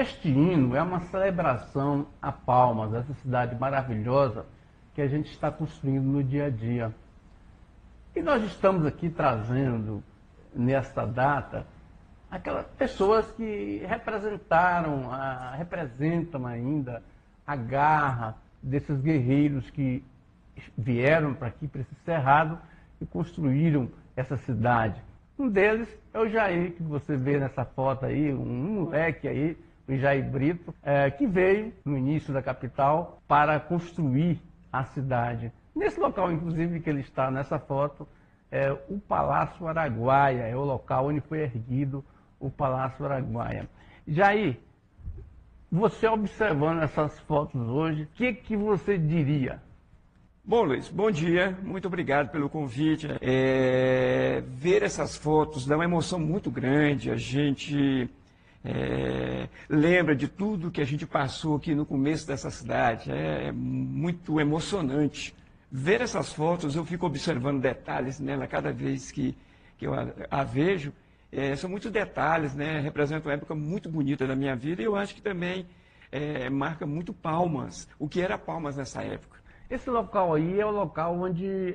Este hino é uma celebração a Palmas, essa cidade maravilhosa que a gente está construindo no dia a dia. E nós estamos aqui trazendo, nesta data, aquelas pessoas que representam ainda a garra desses guerreiros que vieram para aqui, para esse cerrado, e construíram essa cidade. Um deles é o Jair, que você vê nessa foto aí, um moleque aí, o Jair Brito, que veio no início da capital para construir a cidade. Nesse local, inclusive, que ele está nessa foto, é o Palácio Araguaia, é o local onde foi erguido o Palácio Araguaia. Jair, você observando essas fotos hoje, o que você diria? Bom, Luiz, bom dia, muito obrigado pelo convite. Ver essas fotos dá uma emoção muito grande, a gente lembra de tudo que a gente passou aqui no começo dessa cidade, é muito emocionante. Ver essas fotos, eu fico observando detalhes nela cada vez que eu a vejo, são muitos detalhes, né? Representam uma época muito bonita da minha vida e eu acho que também marca muito Palmas, o que era Palmas nessa época. Esse local aí é o local onde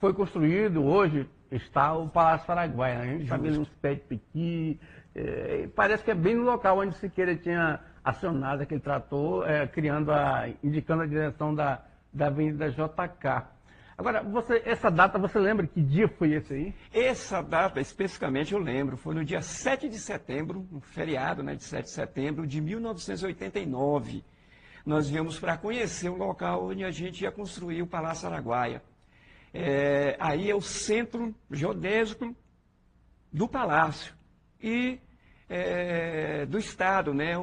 foi construído, hoje está o Palácio Araguaia. A gente está vendo uns pés de piqui, parece que é bem no local onde Siqueira tinha acionado aquele trator, indicando a direção da Avenida JK. Agora, essa data, você lembra que dia foi esse aí? Essa data, especificamente, eu lembro, foi no dia 7 de setembro, um feriado, né, de 7 de setembro de 1989. Nós viemos para conhecer o local onde a gente ia construir o Palácio Araguaia. Aí é o centro geodésico do palácio e do estado, né? É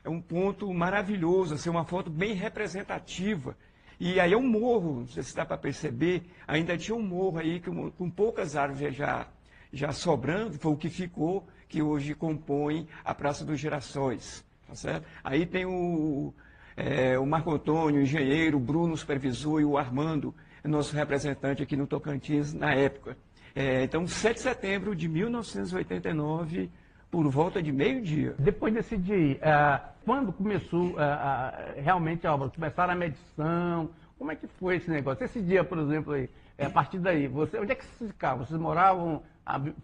um ponto maravilhoso, assim, uma foto bem representativa. E aí é um morro, não sei se dá para perceber, ainda tinha um morro aí com poucas árvores já sobrando, foi o que ficou, que hoje compõe a Praça dos Girassóis. Tá certo? Aí tem o Marco Antônio, o engenheiro, o Bruno, o supervisor, e o Armando, nosso representante aqui no Tocantins na época. Então, 7 de setembro de 1989, por volta de meio-dia. Depois desse dia, quando começou realmente a obra? Começaram a medição? Como é que foi esse negócio? Esse dia, por exemplo, aí, a partir daí, onde é que vocês ficavam? Vocês moravam,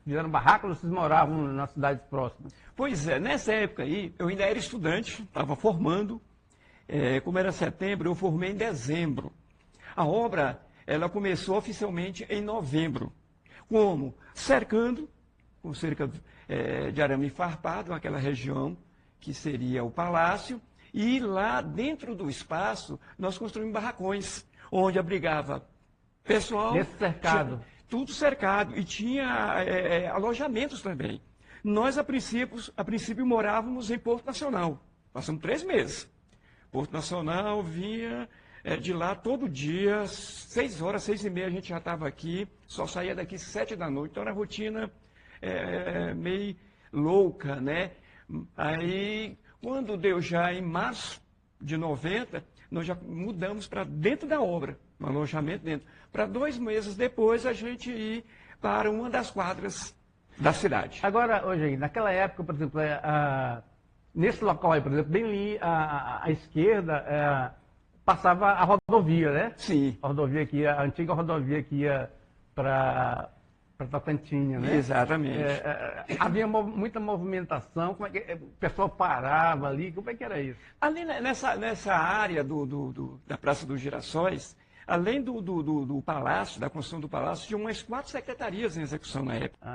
fizeram barracos ou vocês moravam nas cidades próximas? Pois é, nessa época aí, eu ainda era estudante, estava formando. Como era setembro, eu formei em dezembro. A obra, ela começou oficialmente em novembro. Como? Cercando, com cerca de arame farpado, aquela região que seria o palácio, e lá dentro do espaço nós construímos barracões, onde abrigava pessoal. Esse cercado? Tudo cercado, e tinha alojamentos também. Nós, a princípio, morávamos em Porto Nacional. Passamos 3 meses. Porto Nacional vinha de lá todo dia, 6 horas, 6h30 a gente já estava aqui, só saía daqui 7 da noite, então era rotina meio louca, né? Aí, quando deu já em março de 90, nós já mudamos para dentro da obra, um alojamento dentro, para 2 meses depois a gente ir para uma das quadras da cidade. Agora, hoje, naquela época, por exemplo, nesse local aí, por exemplo, bem ali à esquerda, passava a rodovia, né? Sim. A rodovia que a antiga rodovia que ia para Tocantinha, né? Exatamente. Havia muita movimentação, como é que o pessoal parava ali, como é que era isso? Ali nessa área da Praça dos Girassóis, além do palácio, da construção do palácio, tinha umas 4 secretarias em execução na época.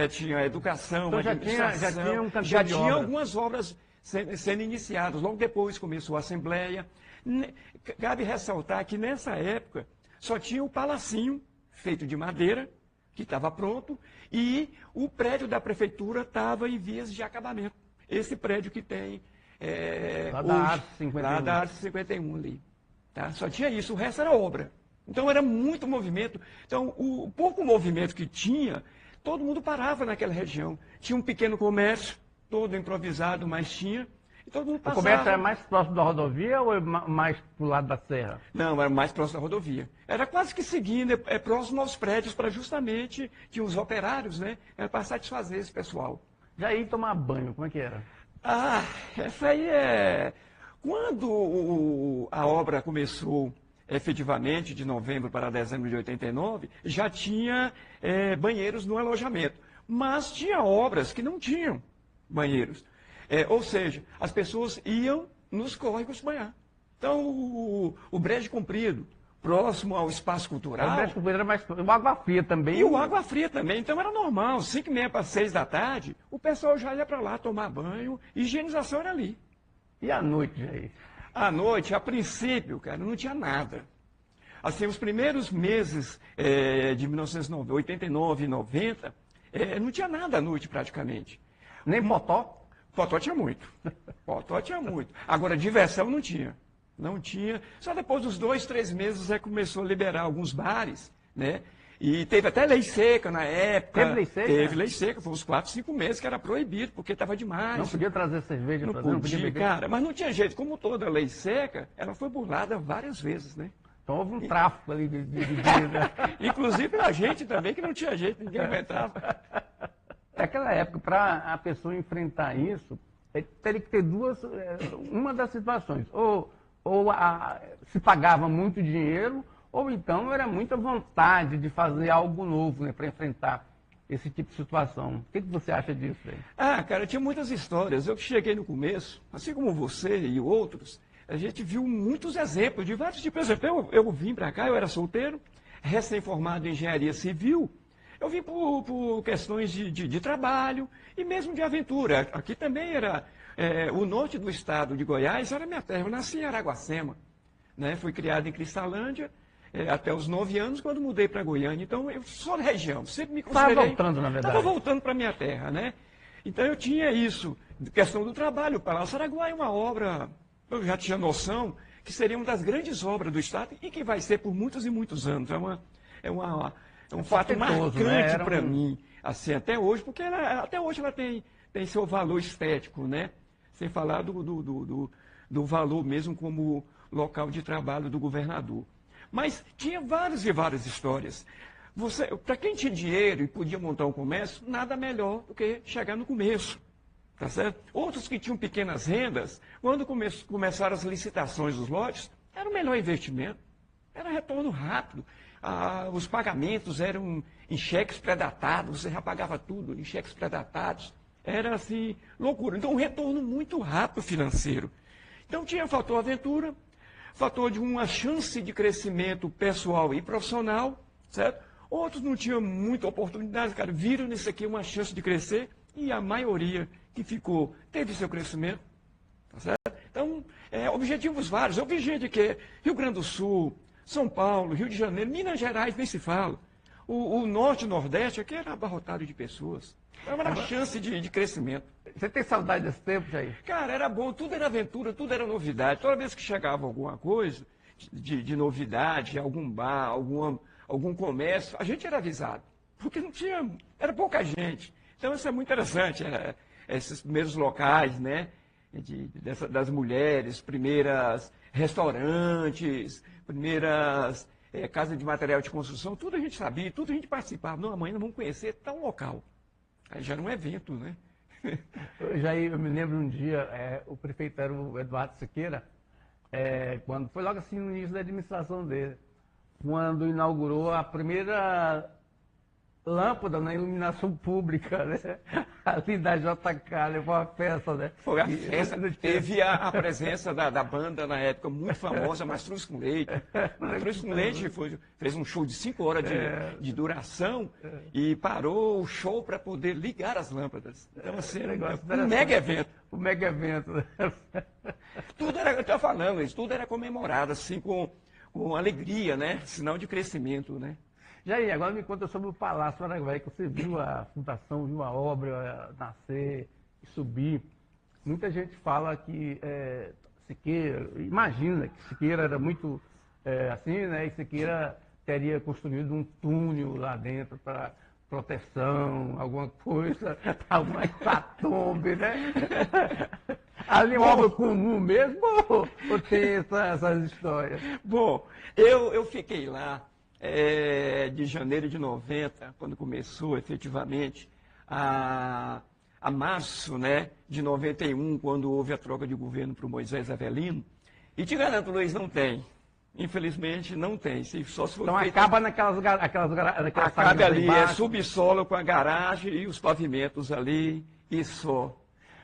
Tinha a educação, então já tinha algumas obras sendo iniciadas. Logo depois começou a Assembleia. Cabe ressaltar que nessa época só tinha o palacinho feito de madeira, que estava pronto, e o prédio da prefeitura estava em vias de acabamento. Esse prédio que tem lá hoje, da Arce 51 ali. Tá? Só tinha isso, o resto era obra. Então era muito movimento. Então, o pouco movimento que tinha, todo mundo parava naquela região. Tinha um pequeno comércio, todo improvisado, mas tinha. E todo mundo passava. O comércio era mais próximo da rodovia ou mais para o lado da serra? Não, era mais próximo da rodovia. Era quase que seguindo, próximo aos prédios, para justamente, tinha os operários, né? Era para satisfazer esse pessoal. Já ia tomar banho, como é que era? Ah, essa aí é... Quando a obra começou efetivamente, de novembro para dezembro de 89, já tinha banheiros no alojamento. Mas tinha obras que não tinham banheiros. Ou seja, as pessoas iam nos córregos banhar. Então, o Brejo Comprido, próximo ao espaço cultural... O Brejo Comprido era mais... O Água Fria também. E o Água Fria também. Então, era normal. 5h30 para 6 da tarde, o pessoal já ia para lá tomar banho. Higienização era ali. E à noite, Jair? À noite, a princípio, cara, não tinha nada. Assim, os primeiros meses de 1989 e 90, não tinha nada à noite praticamente. Nem potó? Potó tinha muito. Potó tinha muito. Agora, diversão não tinha. Não tinha. Só depois dos 2, 3 meses começou a liberar alguns bares, né? E teve até lei seca na época. Teve lei seca? Teve lei seca. Foi uns 4, 5 meses que era proibido, porque estava demais. Não podia trazer cerveja não para podia, não podia beber. cara. Mas não tinha jeito. Como toda lei seca, ela foi burlada várias vezes, né? Então houve um tráfico ali de né? Inclusive a gente também, que não tinha jeito, ninguém aguentava. Naquela época, para a pessoa enfrentar isso, teria que ter uma das situações. Ou se pagava muito dinheiro, ou então era muita vontade de fazer algo novo, né, para enfrentar esse tipo de situação. O que você acha disso aí? Ah, cara, tinha muitas histórias. Eu que cheguei no começo, assim como você e outros, a gente viu muitos exemplos de vários tipos. Por exemplo, eu vim para cá, eu era solteiro, recém-formado em engenharia civil. Eu vim por questões de trabalho e mesmo de aventura. Aqui também era... o norte do estado de Goiás era minha terra. Eu nasci em Araguacema, né? Fui criado em Cristalândia até os 9 anos, quando mudei para Goiânia. Então, eu sou da região. Sempre me considerei... Estava voltando, na verdade. Estava voltando para minha terra, né? Então, eu tinha isso. Questão do trabalho. O Palácio Araguaia é uma obra... Eu já tinha noção que seria uma das grandes obras do estado e que vai ser por muitos e muitos anos. É um fato marcante, né, para mim, assim, até hoje, porque até hoje ela tem seu valor estético, né? Sem falar do valor mesmo como local de trabalho do governador. Mas tinha várias e várias histórias. Para quem tinha dinheiro e podia montar um comércio, nada melhor do que chegar no começo. Tá certo? Outros que tinham pequenas rendas, quando começaram as licitações dos lotes, era o melhor investimento. Era retorno rápido. Os pagamentos eram em cheques pré-datados, você já pagava tudo em cheques pré-datados. Era assim, loucura. Então, um retorno muito rápido financeiro. Então, tinha fator aventura, fator de uma chance de crescimento pessoal e profissional, certo? Outros não tinham muita oportunidade, cara, viram nisso aqui uma chance de crescer e a maioria que ficou teve seu crescimento, tá certo? Então, objetivos vários. Eu vi gente que Rio Grande do Sul, São Paulo, Rio de Janeiro, Minas Gerais, nem se fala. O Norte e Nordeste aqui era abarrotado de pessoas. Era uma chance de crescimento. Você tem saudade desse tempo, Jair? Cara, era bom, tudo era aventura, tudo era novidade. Toda vez que chegava alguma coisa de novidade, algum bar, algum comércio, a gente era avisado. Porque não tinha, era pouca gente. Então isso é muito interessante, esses primeiros locais, né? Das mulheres, primeiras restaurantes, primeiras casas de material de construção, tudo a gente sabia, tudo a gente participava. Não, amanhã nós vamos conhecer tal local. Aí já era um evento, né? Jair, eu me lembro um dia, o prefeito era o Eduardo Siqueira, quando foi logo assim no início da administração dele, quando inaugurou a primeira lâmpada na iluminação pública, né? Ali da JK, né? Foi uma festa, né? Foi a festa, teve a presença da banda na época, muito famosa, Mastruz com Leite. Mastruz com Leite fez um show de 5 horas de duração e parou o show para poder ligar as lâmpadas. Então, assim, um mega evento. Um mega evento. Tudo era, eu estou falando isso, tudo era comemorado, assim, com alegria, né? Sinal de crescimento, né? Jair, agora me conta sobre o Palácio Araguaia, que você viu a fundação, viu a obra nascer e subir. Muita gente fala que Siqueira, imagina que Siqueira era muito assim, né? E Siqueira teria construído um túnel lá dentro para proteção, alguma coisa, alguma hecatombe, né? Ali é uma obra comum mesmo ou tem essas histórias? Bom, eu fiquei lá de janeiro de 90, quando começou efetivamente a a março, né, de 91, quando houve a troca de governo para o Moisés Avelino. E te garanto, Luiz, não tem. Infelizmente, não tem. Só se for Então feito... acaba naquelas Acaba ali, é embaixo. subsolo com a garagem e os pavimentos ali, e só.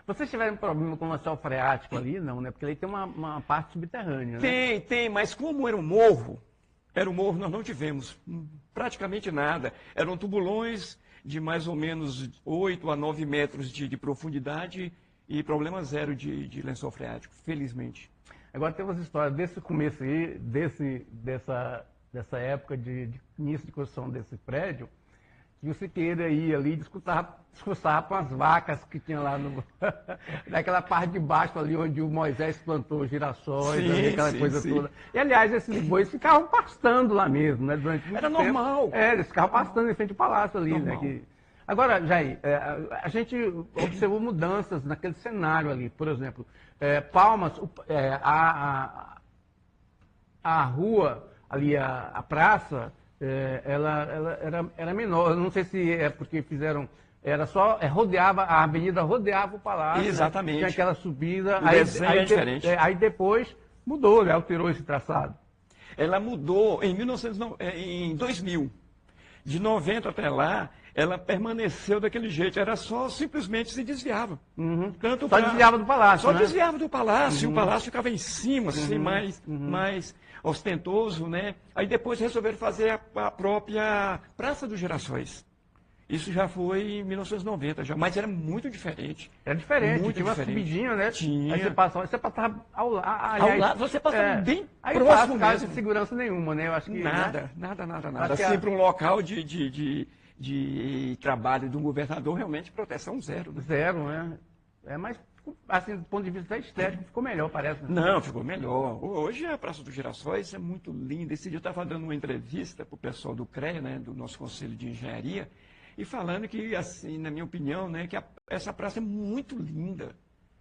Vocês tiveram problema com o lençol freático ali? Não, né? Porque ali tem uma parte subterrânea, né? Tem, mas como era um morro, nós não tivemos praticamente nada. Eram tubulões de mais ou menos 8 a 9 metros de profundidade e problema zero de lençol freático, felizmente. Agora tem umas histórias desse começo aí, dessa época de início de construção desse prédio, que o Siqueira ia ali discursava com as vacas que tinha lá naquela parte de baixo ali onde o Moisés plantou girassóis, Sim, ali, aquela sim, coisa sim. toda. E aliás, esses bois ficavam pastando lá mesmo, né? Durante muito Era tempo. normal. Eles ficavam pastando em frente ao palácio ali, né? Normal. Agora, Jair, a gente observou mudanças naquele cenário ali. Por exemplo, Palmas, a rua ali, a praça, ela era menor. Eu não sei se é porque fizeram. Rodeava, a avenida rodeava o palácio. Exatamente. Né? Tinha aquela subida. O desenho é diferente. Aí depois mudou, né? Alterou esse traçado. Ela mudou em 2000. De 90 até lá, ela permaneceu daquele jeito. Era só, simplesmente se desviava. Uhum. Tanto Só desviava do palácio, Só né? desviava do palácio. E o palácio ficava em cima, assim, mais ostentoso, né? Aí depois resolveram fazer a própria Praça dos Girassóis. Isso já foi em 1990, já, mas era muito diferente. Era diferente, Muito tinha uma diferente. subidinha, né? Tinha. Aí você passava ao lado. Ao lado, você passava bem aí próximo não mesmo. de segurança nenhuma, né? Eu acho que. Nada. Acho que Sempre um local de trabalho de um governador, realmente proteção zero. Né? Zero, né? Mas, assim, do ponto de vista estético, ficou melhor, parece. Né? Não, ficou melhor. Hoje a Praça dos Girassóis é muito linda. Esse dia eu estava dando uma entrevista para o pessoal do CREA, né, do nosso Conselho de Engenharia, e falando que, assim, na minha opinião, né, que essa praça é muito linda.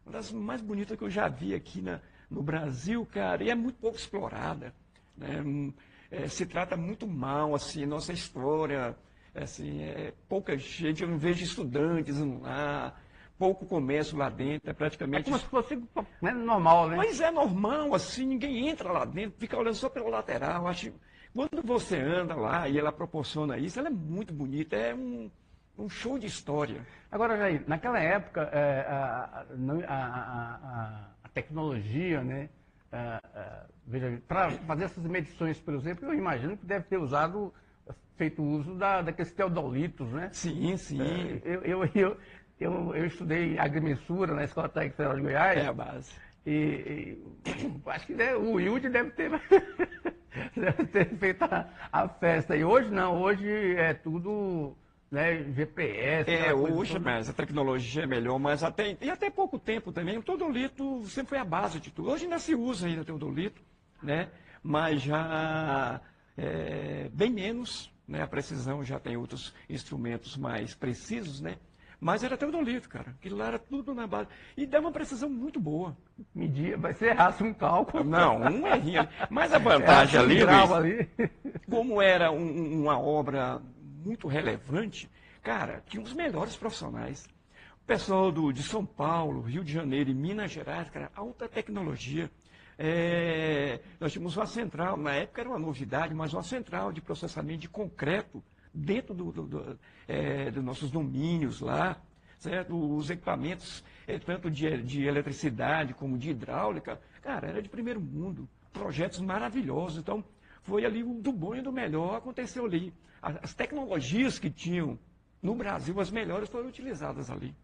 Uma das mais bonitas que eu já vi aqui no Brasil, cara, e é muito pouco explorada. Né? Se trata muito mal, assim, nossa história, assim, pouca gente, eu não vejo estudantes lá, pouco comércio lá dentro, é É praticamente... como se fosse né, normal, né? Mas é normal, assim, ninguém entra lá dentro, fica olhando só pela lateral. Acho quando você anda lá e ela proporciona isso, ela é muito bonita, é um show de história. Agora, Jair, naquela época, a tecnologia, né? Veja, para fazer essas medições, por exemplo, eu imagino que deve ter feito uso daqueles teodolitos, né? Sim. Eu estudei agrimensura na Escola Técnica Federal de Goiás. É a base. E acho que o Wilde deve ter feito a festa. E hoje não, hoje é tudo, né, GPS. Hoje, mas a tecnologia é melhor, mas até pouco tempo também, o teodolito sempre foi a base de tudo. Hoje ainda se usa ainda o teodolito, né? Mas já bem menos, né? A precisão já tem outros instrumentos mais precisos, né? Mas era teodolito, cara. Aquilo lá era tudo na base. E dá uma precisão muito boa. Media, mas se errasse um cálculo. Não, um errinho. Mas a vantagem ali, Luiz, como era uma obra muito relevante, cara, tinha os melhores profissionais. O pessoal de São Paulo, Rio de Janeiro e Minas Gerais, cara, alta tecnologia. Nós tínhamos uma central, na época era uma novidade, mas uma central de processamento de concreto dentro dos nossos domínios lá, certo? Os equipamentos, tanto de eletricidade como de hidráulica, cara, era de primeiro mundo, projetos maravilhosos. Então, foi ali do bom e do melhor, aconteceu ali. As tecnologias que tinham no Brasil, as melhores foram utilizadas ali.